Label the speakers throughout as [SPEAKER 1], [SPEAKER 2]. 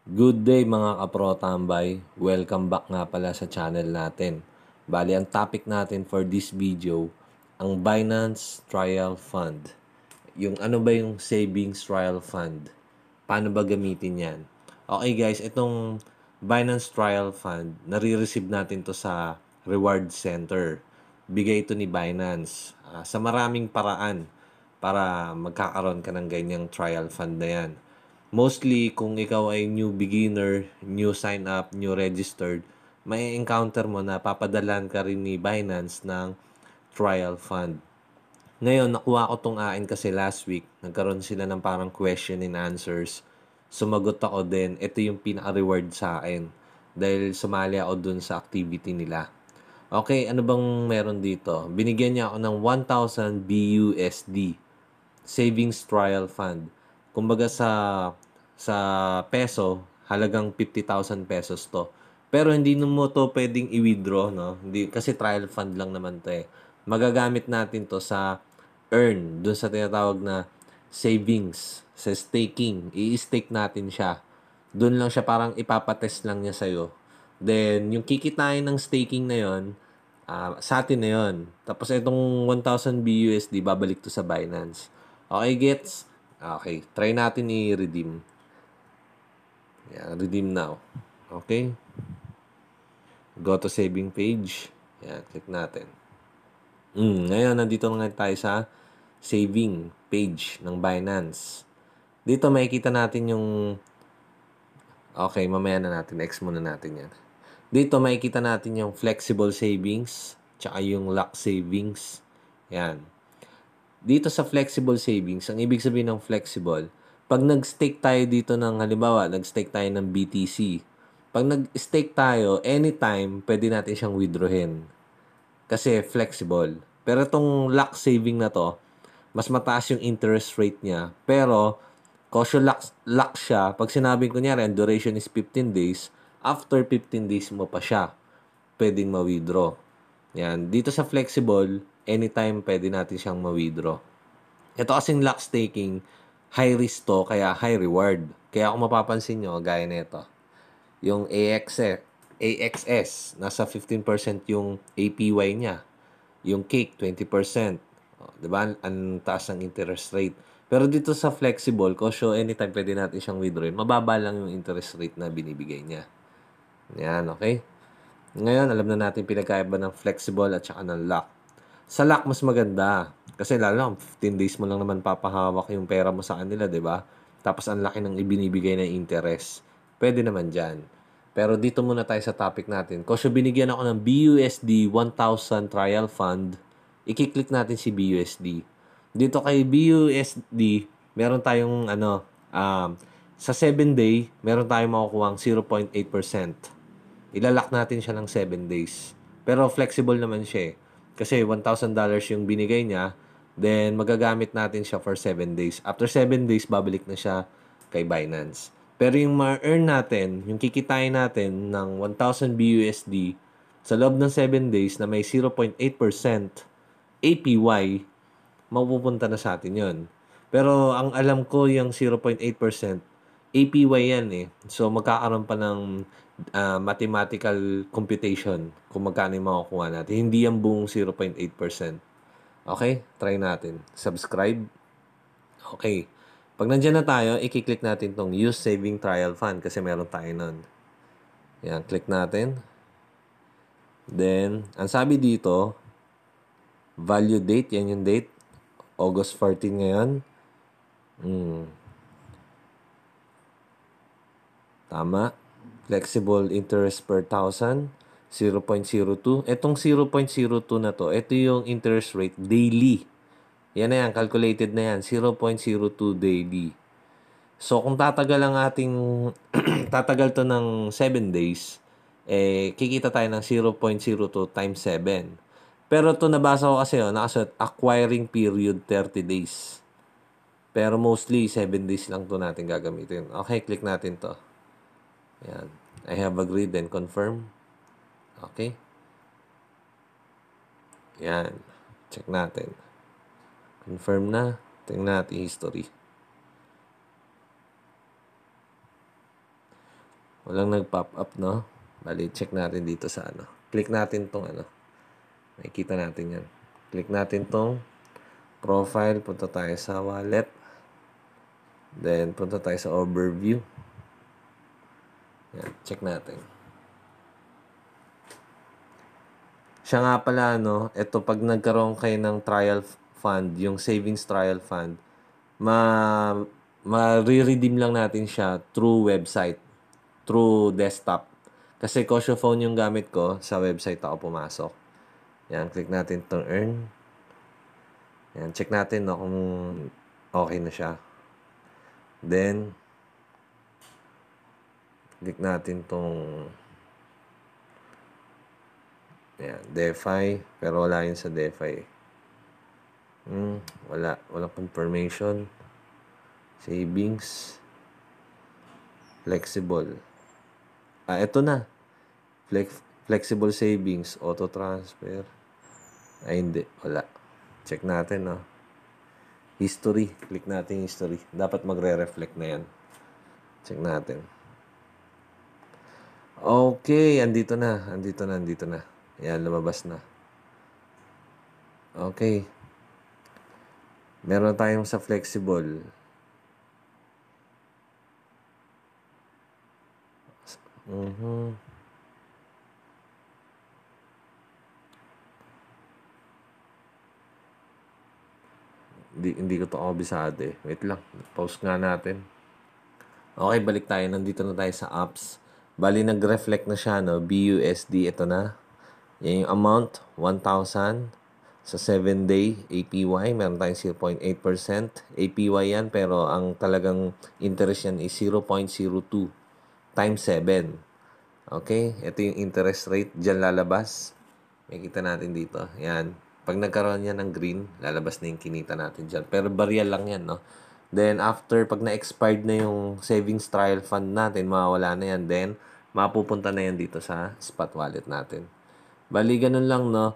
[SPEAKER 1] Good day mga kapro-tambay. Welcome back nga pala sa channel natin. Bali, ang topic natin for this video, ang Binance Trial Fund. Yung ano ba yung Savings Trial Fund? Paano ba gamitin yan? Okay guys, itong Binance Trial Fund, nare-receive natin to sa Reward Center. Bigay ito ni Binance sa maraming paraan para magkakaroon ka ng ganyang trial fund na yan. Mostly, kung ikaw ay new beginner, new sign up, new registered, may encounter mo na papadalan ka rin ni Binance ng trial fund. Ngayon, nakuha ko tong AIN kasi last week. Nagkaroon sila ng parang question and answers. Sumagot ako din. Ito yung pinaka-reward sa akin. Dahil sumali ako dun sa activity nila. Okay, ano bang meron dito? Binigyan niya ako ng 1,000 BUSD savings trial fund. Kumbaga sa peso, halagang 50,000 pesos to. Pero hindi mo to pwedeng i-withdraw, no? Hindi, kasi trial fund lang naman to eh. Magagamit natin to sa earn, dun sa tinatawag na savings, sa staking. I-stake natin siya. Dun lang siya parang ipapatest lang niya sa'yo. Then, yung kikitain ng staking na yon, sa atin na yon. Tapos itong 1,000 BUSD, babalik to sa Binance. Okay, gets? Okay, try natin i-redeem. Yan, redeem now. Okay? Go to saving page. Yan, click natin. Ngayon, nandito na nga tayo sa saving page ng Binance. Dito makikita natin yung... Okay, mamaya na natin. X muna natin yan. Dito makikita natin yung flexible savings tsaka yung lock savings. Yan. Dito sa flexible savings, ang ibig sabihin ng flexible, pag nag-stake tayo dito ng halimbawa, nag-stake tayo ng BTC. Pag nag-stake tayo, anytime, pwede natin siyang withdrawin. Kasi flexible. Pero itong lock saving na to, mas mataas yung interest rate niya. Pero, caution lock siya. Pag sinabing kunyari, ang duration is 15 days, after 15 days mo pa siya pwedeng ma-withdraw. Yan. Dito sa flexible, anytime pwede natin siyang ma-withdraw. Ito kasing lock staking, high risk to, kaya high reward. Kaya kung mapapansin nyo, gaya nito, yung AXS, nasa 15% yung APY niya. Yung Cake, 20%. O, diba? Ang taas ng interest rate. Pero dito sa flexible, kasi anytime pwede natin siyang withdrawin, mababa lang yung interest rate na binibigay niya. Yan, okay? Ngayon, alam na natin pinagkaiba ng flexible at saka ng lock. Sa lock, mas maganda. Kasi lalo lang, 15 days mo lang naman papahawak yung pera mo sa kanila, di ba? Tapos ang laki ng ibinibigay na interest. Pwede naman dyan. Pero dito muna tayo sa topic natin. Kasi binigyan ako ng BUSD 1,000 trial fund. I-click natin si BUSD. Dito kay BUSD, meron tayong sa 7 day, meron tayong makukuha 0.8%. Ilalak natin siya ng 7 days. Pero flexible naman siya eh. Kasi $1,000 yung binigay niya, then magagamit natin siya for 7 days. After 7 days, babalik na siya kay Binance. Pero yung ma-earn natin, yung kikitain natin ng 1,000 BUSD sa loob ng 7 days na may 0.8% APY, mapupunta na sa atin yon. Pero ang alam ko yung 0.8%, APY yan eh. So magkakaroon pa ng mathematical computation kung magkano yung makukuha natin. Hindi yan buong 0.8%. Okay? Try natin. Subscribe. Okay. Pag nandyan na tayo, i-click natin tong Use Saving Trial Fund kasi meron tayo nun. Yan, click natin. Then, ang sabi dito, value date, yan yung date. August 14 ngayon. Tama. Flexible interest per thousand, 0.02. Etong 0.02 na to, ito yung interest rate daily. Yan na yan, calculated na yan, 0.02 daily. So, kung tatagal ang ating, tatagal to ng 7 days, kikita tayo ng 0.02 times 7. Pero to nabasa ko kasi, nakasulat, acquiring period 30 days. Pero mostly, 7 days lang to natin gagamitin. Okay, click natin to. Yan. I have agreed and confirm. Okay. Yan. Check natin. Confirm na. Tingnan natin history. Walang nag-pop up, no? Bali, check natin dito sa ano. Click natin tong ano. Makikita natin yan. Click natin tong profile. Punta tayo sa wallet. Then, punta tayo sa overview. Yan, check natin. Siya nga pala, no? Ito, pag nagkaroon kayo ng trial fund, yung savings trial fund, ma-redeem lang natin siya through website, through desktop. Kasi Kosyo phone yung gamit ko, sa website ako pumasok. Yan, click natin itong earn. Yan, check natin no, kung okay na siya. Then, click natin itong yan, DeFi. Pero wala yun sa DeFi. Wala. Walang confirmation. Savings. Flexible. Ito na. Flexible savings. Auto transfer. Hindi. Wala. Check natin, no. History. Click natin history. Dapat magre-reflect na yan. Check natin. Okay. Andito na. Yan, lumabas na. Okay. Meron tayong sa flexible. Hindi ko to kabisado eh. Wait lang. Pause nga natin. Okay, balik tayo. Nandito na tayo sa apps. Bali, nag-reflect na siya, no? BUSD, ito na. Yan yung amount, 1,000 sa 7-day APY. Meron tayong 0.8%. APY yan, pero ang talagang interest yan is 0.02 times 7. Okay? Ito yung interest rate. Diyan lalabas. Makikita natin dito. Yan. Pag nagkaroon yan ng green, lalabas na yung kinita natin dyan. Pero barya lang yan, no? Then, after, pag na-expired na yung savings trial fund natin, mawawala na yan. Then, mapupunta na yan dito sa spot wallet natin. Bali, ganun lang, no?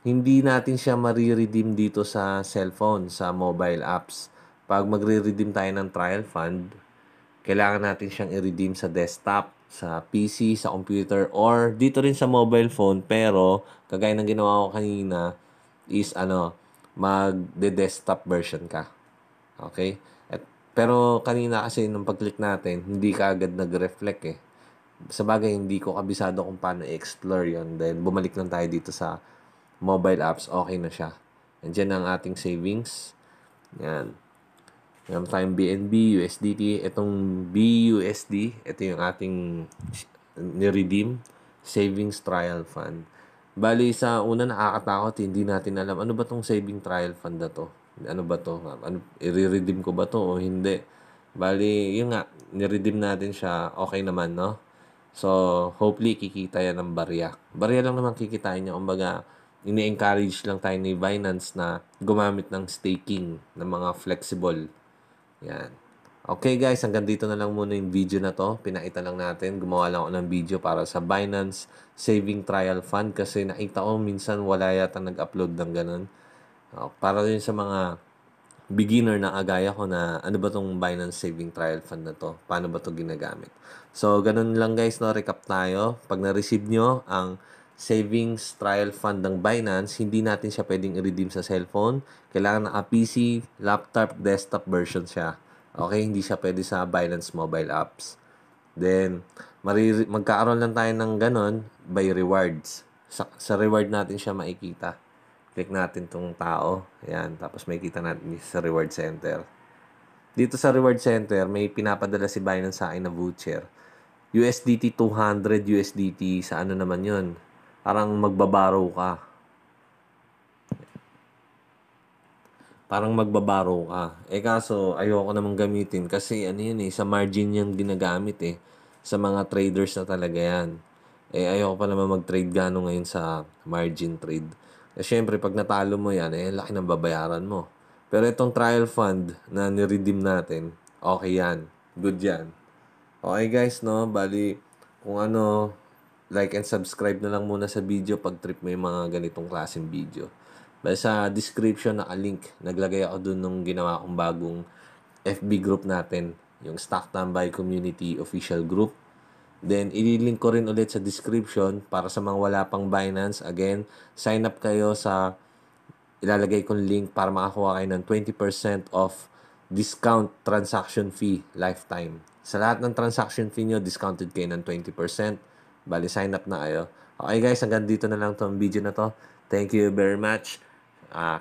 [SPEAKER 1] Hindi natin siya mariredeem dito sa cellphone, sa mobile apps. Pag magre-redeem tayo ng trial fund, kailangan natin siyang i-redeem sa desktop, sa PC, sa computer, or dito rin sa mobile phone. Pero, kagaya ng ginawa ko kanina, is mag-desktop version ka. Okay? Pero kanina kasi nung pag-click natin, hindi ka agad nag-reflect eh. Sa bagay, hindi ko kabisado kung paano i-explore yon. Then, bumalik lang tayo dito sa mobile apps. Okay na siya. Nandiyan ang ating savings. Yan. Meron tayong BNB, USDT. Itong BUSD, ito yung ating ni-redeem savings trial fund. Bali, sa una nakakatakot, hindi natin alam, ano ba tong saving trial fund na to? Ano ba to? I-redeem ko ba to o hindi? Bali, yun nga, ni-redeem natin siya, okay naman, no? So, hopefully, kikita yan ng barya. Barya lang naman kikitain niya. Kumbaga, ini-encourage lang tayo ni Binance na gumamit ng staking ng mga flexible. Yan. Okay guys, hanggang dito na lang muna yung video na to. Pinakita lang natin. Gumawa lang ako ng video para sa Binance Saving Trial Fund kasi nakita ko minsan wala yata nag-upload ng ganun. Para rin sa mga beginner na agaya ko na ano ba tong Binance Saving Trial Fund na to? Paano ba to ginagamit? So, ganun lang guys, no? Recap tayo. Pag na-receive nyo ang savings trial fund ng Binance, hindi natin siya pwedeng i-redeem sa cellphone. Kailangan naka-PC, laptop, desktop version siya. Okay? Hindi siya pwede sa Binance mobile apps. Then, magkakaroon lang tayo ng ganun by rewards. Sa reward natin siya makikita. Click natin tong tao. Ayan. Tapos makikita natin sa reward center. Dito sa reward center, may pinapadala si Binance sa akin na voucher. USDT 200 USDT sa ano naman yun? Parang magbabaro ka. Kaso, ayoko namang gamitin kasi ano yun sa margin yung ginagamit sa mga traders na talaga yan. Ayoko pa naman mag-trade gano'n ngayon sa margin trade. Syempre, pag natalo mo yan, laki ng babayaran mo. Pero itong trial fund na niredeem natin, okay yan. Good yan. Okay guys, no? Bali, kung like and subscribe na lang muna sa video pag trip mo yung mga ganitong klaseng video. Bali sa description naka-link. Naglagay ako dun nung ginawa kong bagong FB group natin. Yung Stock Tambay Community Official Group. Then, ililink ko rin ulit sa description para sa mga wala pang Binance. Again, sign up kayo sa ilalagay kong link para makakuha kayo ng 20% off discount transaction fee lifetime. Sa lahat ng transaction fee nyo, discounted kayo ng 20%. Bali, sign up na kayo. Okay guys, hanggang dito na lang tong video na to. Thank you very much.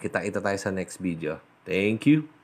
[SPEAKER 1] Kita-kita tayo sa next video. Thank you.